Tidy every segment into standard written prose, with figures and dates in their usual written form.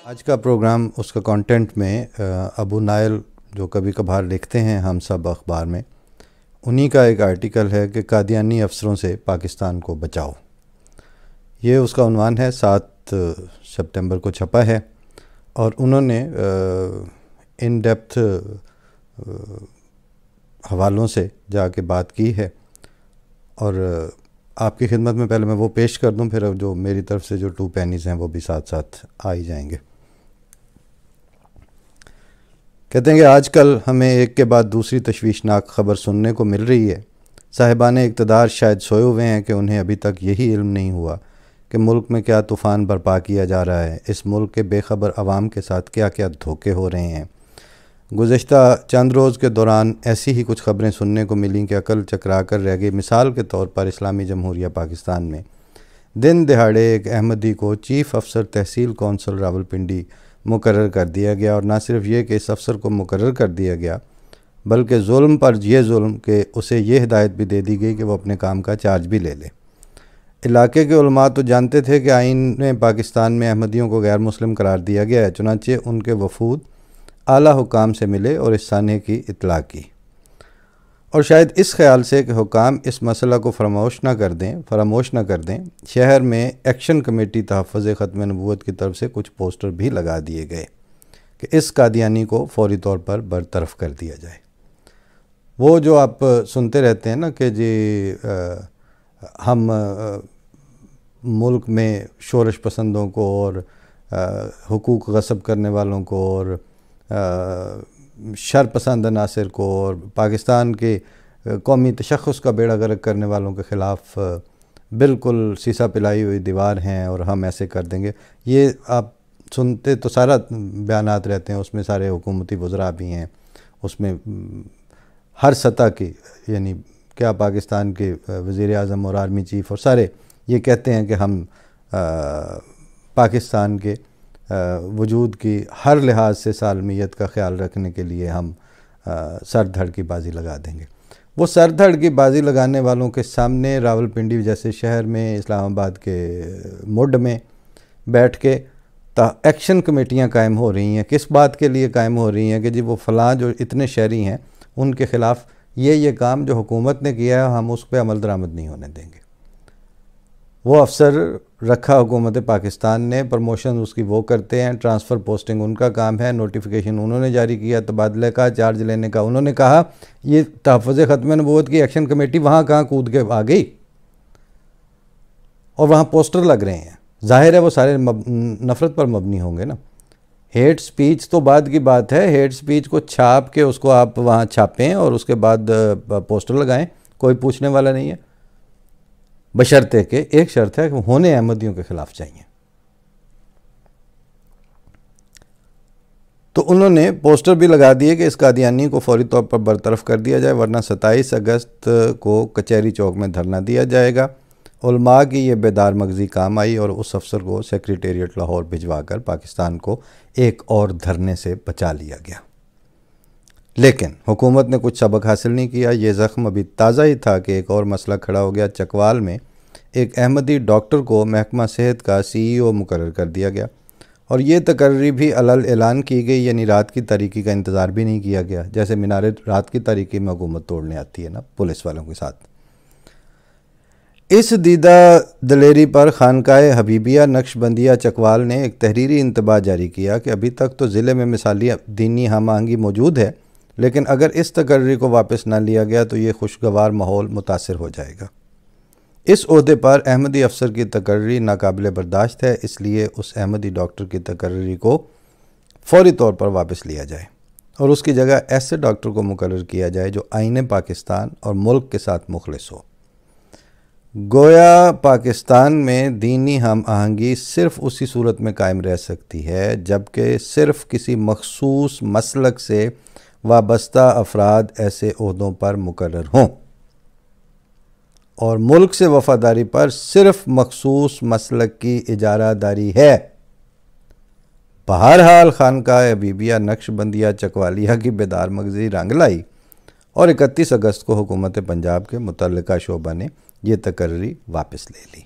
آج کا پروگرام اس کا کانٹینٹ میں ابو نائل جو کبھی کبھار لکھتے ہیں ہم سب اخبار میں، انہی کا ایک آرٹیکل ہے کہ قادیانی افسروں سے پاکستان کو بچاؤ۔ یہ اس کا عنوان ہے، 7 سپتمبر کو چھپا ہے، اور انہوں نے ان ڈیپتھ حوالوں سے جا کے بات کی ہے، اور آپ کی خدمت میں پہلے میں وہ پیش کر دوں، پھر جو میری طرف سے جو 2 پینیز ہیں وہ بھی ساتھ ساتھ آ ہی جائیں گے۔ کہتے ہیں کہ آج کل ہمیں ایک کے بعد دوسری تشویشناک خبر سننے کو مل رہی ہے۔ صاحبان اقتدار شاید سوئے ہوئے ہیں کہ انہیں ابھی تک یہی علم نہیں ہوا کہ ملک میں کیا طوفان برپا کیا جا رہا ہے، اس ملک کے بے خبر عوام کے ساتھ کیا کیا دھوکے ہو رہے ہیں۔ گزشتہ چند روز کے دوران ایسی ہی کچھ خبریں سننے کو ملیں کہ عقل چکرا کر رہ گئی۔ مثال کے طور پر اسلامی جمہوریہ پاکستان میں دن دہاڑے ایک احمدی کو چیف افسر تحصیل کونسل راولپنڈی مقرر کر دیا گیا، اور نہ صرف یہ کہ اس افسر کو مقرر کر دیا گیا بلکہ ظلم پر یہ ظلم کہ اسے یہ ہدایت بھی دے دی گئی کہ وہ اپنے کام کا چارج بھی لے لے۔ علاقے کے علماء تو جانتے تھے کہ آئین پاکستان میں احمدیوں کو غیر مسلم قرار دیا گیا ہے، چنانچہ ان کے وفود اعلیٰ حکام سے ملے اور اس سانحے کی اطلاع کی، اور شاید اس خیال سے کہ حکام اس مسئلہ کو فراموش نہ کر دیں، شہر میں ایکشن کمیٹی تحفظ ختم نبوت کی طرف سے کچھ پوسٹر بھی لگا دیے گئے کہ اس قادیانی کو فوری طور پر برطرف کر دیا جائے۔ وہ جو آپ سنتے رہتے ہیں نا کہ جی ہم ملک میں شورش پسندوں کو اور حقوق غصب کرنے والوں کو اور شر پسند عناصر کو اور پاکستان کے قومی تشخص کا بیڑا غرق کرنے والوں کے خلاف بالکل سیسا پلائی ہوئی دیوار ہیں اور ہم ایسے کر دیں گے، یہ آپ سنتے تو سارا بیانات رہتے ہیں، اس میں سارے حکومتی وزراء بھی ہیں، اس میں ہر سطح کی، یعنی کیا پاکستان کے وزیر اعظم اور آرمی چیف اور سارے یہ کہتے ہیں کہ ہم پاکستان کے وجود کی ہر لحاظ سے سالمیت کا خیال رکھنے کے لیے ہم سر دھڑ کی بازی لگا دیں گے۔ وہ سر دھڑ کی بازی لگانے والوں کے سامنے راولپنڈی جیسے شہر میں، اسلام آباد کے مڈ میں بیٹھ کے ایکشن کمیٹیاں قائم ہو رہی ہیں۔ کس بات کے لیے قائم ہو رہی ہیں کہ جی وہ فلاں جو اتنے شہری ہیں ان کے خلاف یہ کام جو حکومت نے کیا ہے ہم اس پہ عمل درآمد نہیں ہونے دیں گے۔ وہ افسر رکھا حکومت پاکستان نے، پروموشن اس کی وہ کرتے ہیں، ٹرانسفر پوسٹنگ ان کا کام ہے، نوٹیفیکیشن انہوں نے جاری کیا، تبادلے کا چارج لینے کا انہوں نے کہا۔ یہ تحفظ ختم نبوت کی ایکشن کمیٹی وہاں کہاں کود کے آ گئی، اور وہاں پوسٹر لگ رہے ہیں، ظاہر ہے وہ سارے نفرت پر مبنی ہوں گے نا۔ ہیٹ سپیچ تو بعد کی بات ہے، ہیٹ سپیچ کو چھاپ کے اس کو آپ وہاں چھاپیں اور اس کے بعد پوسٹر لگائیں، کوئی پوچھنے والا نہیں ہے، بشرطے کہ ایک شرط ہے کہ ہونے احمدیوں کے خلاف چاہیے۔ تو انہوں نے پوسٹر بھی لگا دیے کہ اس قادیانی کو فوری طور پر برطرف کر دیا جائے، ورنہ 27 اگست کو کچہری چوک میں دھرنا دیا جائے گا۔ علماء کی یہ بیدار مغزی کام آئی اور اس افسر کو سیکریٹریٹ لاہور بھجوا کر پاکستان کو ایک اور دھرنے سے بچا لیا گیا۔ لیکن حکومت نے کچھ سبق حاصل نہیں کیا۔ یہ زخم ابھی تازہ ہی تھا کہ ایک اور مسئلہ کھڑا ہو گیا۔ چکوال میں ایک احمدی ڈاکٹر کو محکمہ صحت کا CEO مقرر کر دیا گیا، اور یہ تقرری بھی علل اعلان کی گئی، یعنی رات کی تاریکی کا انتظار بھی نہیں کیا گیا، جیسے مینارے رات کی تاریکی میں حکومت توڑنے آتی ہے نا پولیس والوں کے ساتھ۔ اس دیدہ دلیری پر خانقاہ حبیبیہ نقش بندیہ چکوال نے ایک تحریری انتباہ جاری کیا کہ ابھی تک تو ضلع میں مثالی دینی ہم آہنگی موجود ہے، لیکن اگر اس تقرری کو واپس نہ لیا گیا تو یہ خوشگوار ماحول متاثر ہو جائے گا۔ اس عہدے پر احمدی افسر کی تقرری ناقابل برداشت ہے، اس لیے اس احمدی ڈاکٹر کی تقرری کو فوری طور پر واپس لیا جائے اور اس کی جگہ ایسے ڈاکٹر کو مقرر کیا جائے جو آئین پاکستان اور ملک کے ساتھ مخلص ہو۔ گویا پاکستان میں دینی ہم آہنگی صرف اسی صورت میں قائم رہ سکتی ہے جبکہ صرف کسی مخصوص مسلک سے وابستہ افراد ایسے عہدوں پر مقرر ہوں، اور ملک سے وفاداری پر صرف مخصوص مسلک کی اجارہ داری ہے۔ بہرحال خانقاہ حبیبیہ نقش بندیہ چکوالیہ کی بیدار مغزی رنگ لائی، اور 31 اگست کو حکومت پنجاب کے متعلقہ شعبہ نے یہ تقرری واپس لے لی۔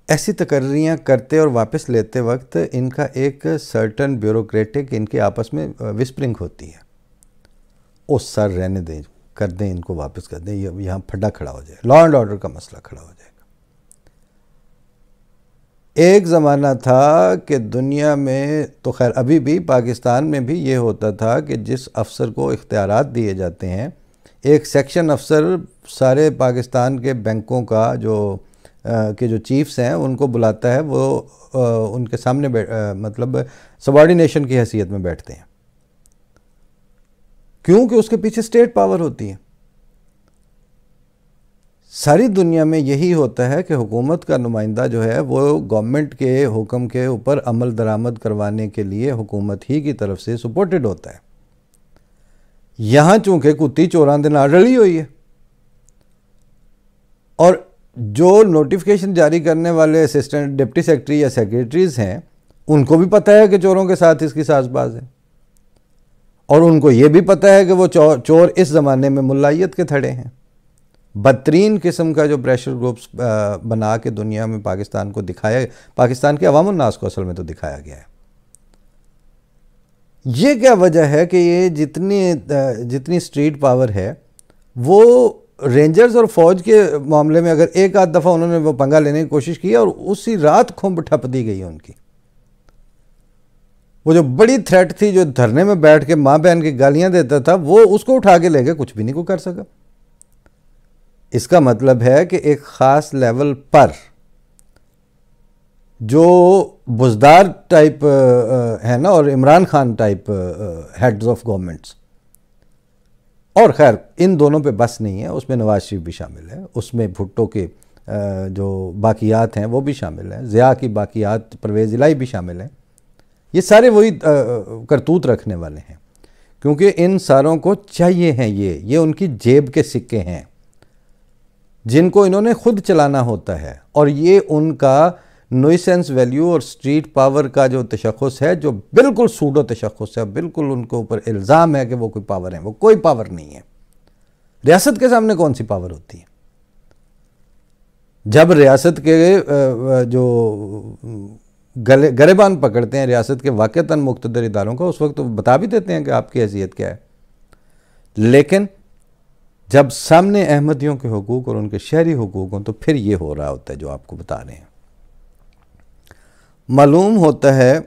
ایسی تقرریاں کرتے اور واپس لیتے وقت ان کا ایک سرٹن بیوروکریٹک ان کے آپس میں وسپرنگ ہوتی ہے، او سر رہنے دیں، کر دیں، ان کو واپس کر دیں، یہاں پھڈا کھڑا ہو جائے، لا اینڈ آرڈر کا مسئلہ کھڑا ہو جائے گا۔ ایک زمانہ تھا کہ دنیا میں تو خیر ابھی بھی پاکستان میں بھی یہ ہوتا تھا کہ جس افسر کو اختیارات دیے جاتے ہیں، ایک سیکشن افسر سارے پاکستان کے بینکوں کا جو چیفز ہیں ان کو بلاتا ہے، وہ ان کے سامنے مطلب سبارڈینیشن کی حیثیت میں بیٹھتے ہیں، کیونکہ اس کے پیچھے اسٹیٹ پاور ہوتی ہے۔ ساری دنیا میں یہی ہوتا ہے کہ حکومت کا نمائندہ جو ہے وہ گورنمنٹ کے حکم کے اوپر عمل درآمد کروانے کے لیے حکومت ہی کی طرف سے سپورٹڈ ہوتا ہے۔ یہاں چونکہ کتی چوراں دے نال رلی ہوئی ہے، اور جو نوٹیفیکیشن جاری کرنے والے اسسٹنٹ ڈپٹی سیکرٹری یا سیکرٹریز ہیں ان کو بھی پتہ ہے کہ چوروں کے ساتھ اس کی ساز باز ہے، اور ان کو یہ بھی پتہ ہے کہ وہ چور اس زمانے میں ملائیت کے تھڑے ہیں۔ بدترین قسم کا جو پریشر گروپس بنا کے دنیا میں پاکستان کو دکھایا، پاکستان کے عوام الناس کو اصل میں تو دکھایا گیا ہے۔ یہ کیا وجہ ہے کہ یہ جتنی اسٹریٹ پاور ہے، وہ رینجرز اور فوج کے معاملے میں اگر ایک آدھ دفعہ انہوں نے وہ پنگا لینے کی کوشش کی اور اسی رات کھمب ٹھپ دی گئی ان کی۔ وہ جو بڑی تھریٹ تھی، جو دھرنے میں بیٹھ کے ماں بہن کی گالیاں دیتا تھا، وہ اس کو اٹھا کے لے گئے، کچھ بھی نہیں کو کر سکا۔ اس کا مطلب ہے کہ ایک خاص لیول پر جو بزدار ٹائپ ہے نا، اور Imran Khan type heads of governments, اور خیر ان دونوں پہ بس نہیں ہے، اس میں نواز شریف بھی شامل ہے، اس میں بھٹو کے جو باقیات ہیں وہ بھی شامل ہیں، ضیاء کی باقیات، پرویز الہی بھی شامل ہیں۔ یہ سارے وہی کرتوت رکھنے والے ہیں، کیونکہ ان ساروں کو چاہیے ہیں یہ ان کی جیب کے سکے ہیں جن کو انہوں نے خود چلانا ہوتا ہے، اور یہ ان کا نوئسنس ویلیو اور اسٹریٹ پاور کا جو تشخص ہے، جو بالکل سوڈو تشخص ہے، بالکل ان کے اوپر الزام ہے کہ وہ کوئی پاور ہے، وہ کوئی پاور نہیں ہے۔ ریاست کے سامنے کون سی پاور ہوتی ہے؟ جب ریاست کے جو گریبان پکڑتے ہیں ریاست کے واقعتاً مقتدر اداروں کا، اس وقت تو بتا بھی دیتے ہیں کہ آپ کی حیثیت کیا ہے، لیکن جب سامنے احمدیوں کے حقوق اور ان کے شہری حقوق ہوں تو پھر یہ ہو رہا ہوتا ہے جو آپ کو بتا رہے ہیں۔ معلوم ہوتا ہے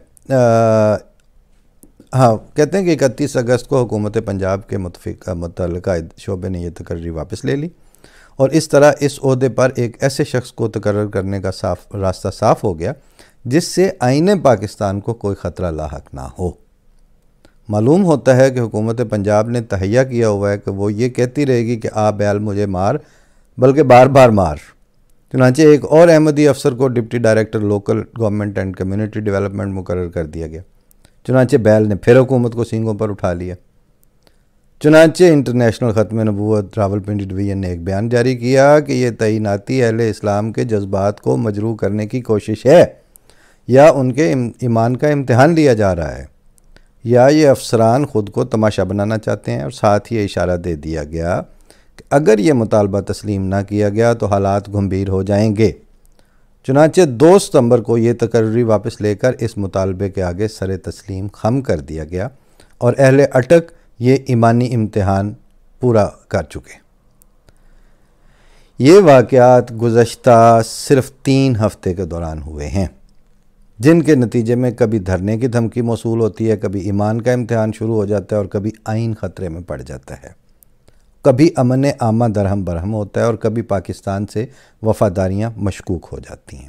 کہتے ہیں کہ 31 اگست کو حکومت پنجاب کے متعلقہ شعبے نے یہ تقرری واپس لے لی، اور اس طرح اس عہدے پر ایک ایسے شخص کو تقرر کرنے کا راستہ صاف ہو گیا جس سے آئین پاکستان کو کوئی خطرہ لاحق نہ ہو۔ معلوم ہوتا ہے کہ حکومت پنجاب نے تہیہ کیا ہوا ہے کہ وہ یہ کہتی رہے گی کہ آ بیال مجھے مار، بلکہ بار بار مار۔ چنانچہ ایک اور احمدی افسر کو deputy director local government and community development مقرر کر دیا گیا۔ چنانچہ بیل نے پھر حکومت کو سینگوں پر اٹھا لیا۔ چنانچہ انٹرنیشنل ختم نبوت راولپنڈی ڈویژن نے ایک بیان جاری کیا کہ یہ تعیناتی اہل اسلام کے جذبات کو مجروح کرنے کی کوشش ہے، یا ان کے ایمان کا امتحان لیا جا رہا ہے، یا یہ افسران خود کو تماشا بنانا چاہتے ہیں۔ اور ساتھ یہ اشارہ دے دیا گیا کہ اگر یہ مطالبہ تسلیم نہ کیا گیا تو حالات گمبھیر ہو جائیں گے۔ چنانچہ 2 ستمبر کو یہ تقرری واپس لے کر اس مطالبے کے آگے سر تسلیم خم کر دیا گیا، اور اہل اٹک یہ ایمانی امتحان پورا کر چکے۔ یہ واقعات گزشتہ صرف 3 ہفتے کے دوران ہوئے ہیں، جن کے نتیجے میں کبھی دھرنے کی دھمکی موصول ہوتی ہے، کبھی ایمان کا امتحان شروع ہو جاتا ہے، اور کبھی آئین خطرے میں پڑ جاتا ہے، کبھی امن عامہ درہم برہم ہوتا ہے، اور کبھی پاکستان سے وفاداریاں مشکوک ہو جاتی ہیں۔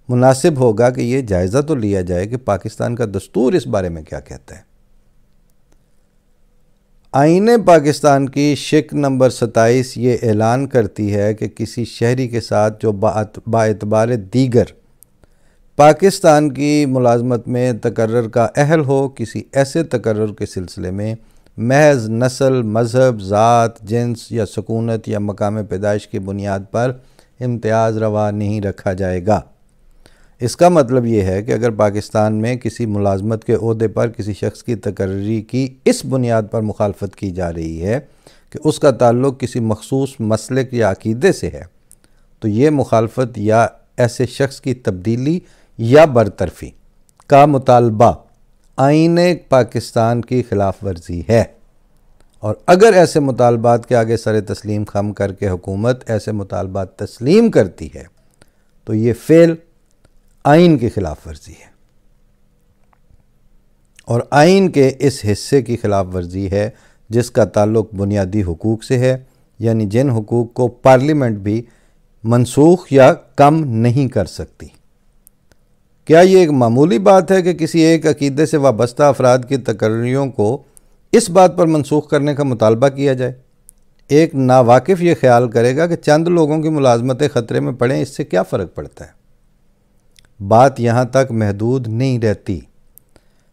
مناسب ہوگا کہ یہ جائزہ تو لیا جائے کہ پاکستان کا دستور اس بارے میں کیا کہتا ہے۔ آئین پاکستان کی شق نمبر 27 یہ اعلان کرتی ہے کہ کسی شہری کے ساتھ جو باعتبار دیگر پاکستان کی ملازمت میں تقرر کا اہل ہو، کسی ایسے تقرر کے سلسلے میں محض نسل، مذہب، ذات، جنس یا سکونت یا مقام پیدائش کی بنیاد پر امتیاز روا نہیں رکھا جائے گا۔ اس کا مطلب یہ ہے کہ اگر پاکستان میں کسی ملازمت کے عہدے پر کسی شخص کی تقرری کی اس بنیاد پر مخالفت کی جا رہی ہے کہ اس کا تعلق کسی مخصوص مسلک یا عقیدے سے ہے تو یہ مخالفت یا ایسے شخص کی تبدیلی یا برطرفی کا مطالبہ آئین پاکستان کی خلاف ورزی ہے، اور اگر ایسے مطالبات کے آگے سر تسلیم خم کر کے حکومت ایسے مطالبات تسلیم کرتی ہے تو یہ فعل آئین کی خلاف ورزی ہے، اور آئین کے اس حصے کی خلاف ورزی ہے جس کا تعلق بنیادی حقوق سے ہے، یعنی جن حقوق کو پارلیمنٹ بھی منسوخ یا کم نہیں کر سکتی۔ کیا یہ ایک معمولی بات ہے کہ کسی ایک عقیدے سے وابستہ افراد کی تقرریوں کو اس بات پر منسوخ کرنے کا مطالبہ کیا جائے؟ ایک ناواقف یہ خیال کرے گا کہ چند لوگوں کی ملازمتیں خطرے میں پڑیں، اس سے کیا فرق پڑتا ہے؟ بات یہاں تک محدود نہیں رہتی،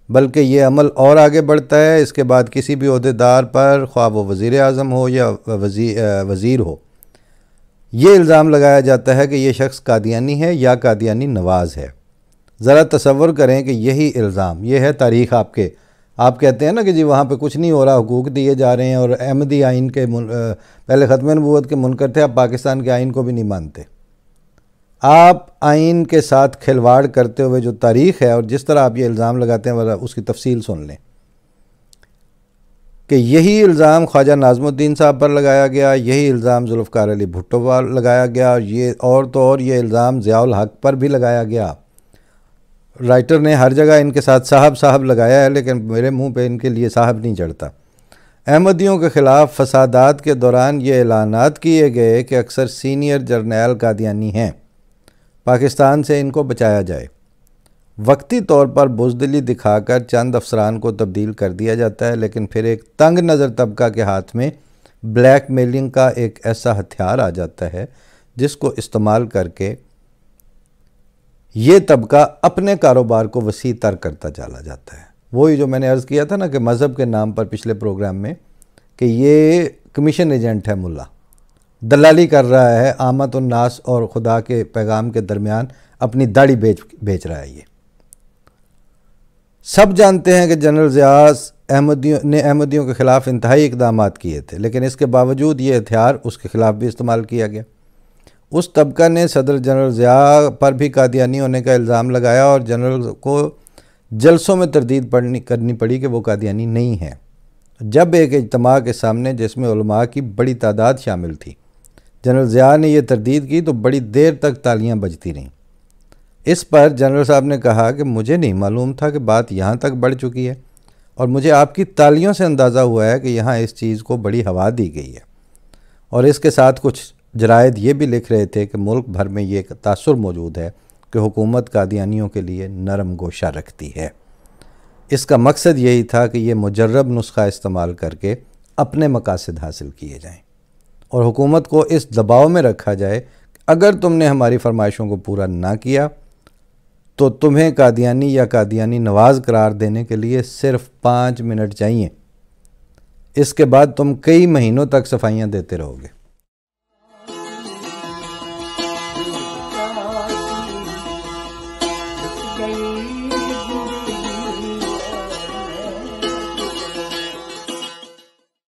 بلکہ یہ عمل اور آگے بڑھتا ہے۔ اس کے بعد کسی بھی عہدیدار پر، خواہ وہ وزیر اعظم ہو یا وزیر ہو، یہ الزام لگایا جاتا ہے کہ یہ شخص قادیانی ہے یا قادیانی نواز ہے۔ ذرا تصور کریں کہ یہی الزام، یہ ہے تاریخ آپ کہتے ہیں نا کہ جی وہاں پہ کچھ نہیں ہو رہا، حقوق دیے جا رہے ہیں، اور احمدی آئین کے پہلے ختم نبوت کے منکر تھے، اب پاکستان کے آئین کو بھی نہیں مانتے۔ آپ آئین کے ساتھ کھلواڑ کرتے ہوئے جو تاریخ ہے اور جس طرح آپ یہ الزام لگاتے ہیں اس کی تفصیل سن لیں کہ یہی الزام خواجہ ناظم الدین صاحب پر لگایا گیا، یہی الزام ذوالفقار علی بھٹو پر لگایا گیا، اور یہ الزام ضیاء الحق پر بھی لگایا گیا۔ رائٹر نے ہر جگہ ان کے ساتھ صاحب لگایا ہے، لیکن میرے منہ پہ ان کے لیے صاحب نہیں چڑھتا۔ احمدیوں کے خلاف فسادات کے دوران یہ اعلانات کیے گئے کہ اکثر سینئر جرنیل قادیانی ہیں، پاکستان سے ان کو بچایا جائے۔ وقتی طور پر بزدلی دکھا کر چند افسران کو تبدیل کر دیا جاتا ہے، لیکن پھر ایک تنگ نظر طبقہ کے ہاتھ میں بلیک میلنگ کا ایک ایسا ہتھیار آ جاتا ہے جس کو استعمال کر کے یہ طبقہ اپنے کاروبار کو وسیع تر کرتا چلا جاتا ہے۔ وہی جو میں نے عرض کیا تھا نا کہ مذہب کے نام پر پچھلے پروگرام میں کہ یہ کمیشن ایجنٹ ہے، ملا دلالی کر رہا ہے عامت الناس اور خدا کے پیغام کے درمیان، اپنی داڑھی بیچ رہا ہے۔ یہ سب جانتے ہیں کہ جنرل ضیاء نے احمدیوں کے خلاف انتہائی اقدامات کیے تھے، لیکن اس کے باوجود یہ ہتھیار اس کے خلاف بھی استعمال کیا گیا۔ اس طبقہ نے صدر جنرل ضیاء پر بھی قادیانی ہونے کا الزام لگایا اور جنرل کو جلسوں میں تردید کرنی پڑی کہ وہ قادیانی نہیں ہے۔ جب ایک اجتماع کے سامنے جس میں علماء کی بڑی تعداد شامل تھی، جنرل ضیاء نے یہ تردید کی تو بڑی دیر تک تالیاں بجتی رہیں۔ اس پر جنرل صاحب نے کہا کہ مجھے نہیں معلوم تھا کہ بات یہاں تک بڑھ چکی ہے، اور مجھے آپ کی تالیوں سے اندازہ ہوا ہے کہ یہاں اس چیز کو بڑی ہوا دی گئی ہے۔ اور اس کے ساتھ کچھ جرائد یہ بھی لکھ رہے تھے کہ ملک بھر میں یہ تاثر موجود ہے کہ حکومت قادیانیوں کے لیے نرم گوشہ رکھتی ہے۔ اس کا مقصد یہی تھا کہ یہ مجرب نسخہ استعمال کر کے اپنے مقاصد حاصل کیے جائیں، اور حکومت کو اس دباؤ میں رکھا جائے کہ اگر تم نے ہماری فرمائشوں کو پورا نہ کیا تو تمہیں قادیانی یا قادیانی نواز قرار دینے کے لیے صرف 5 منٹ چاہیے، اس کے بعد تم کئی مہینوں تک صفائیاں دیتے رہو گے۔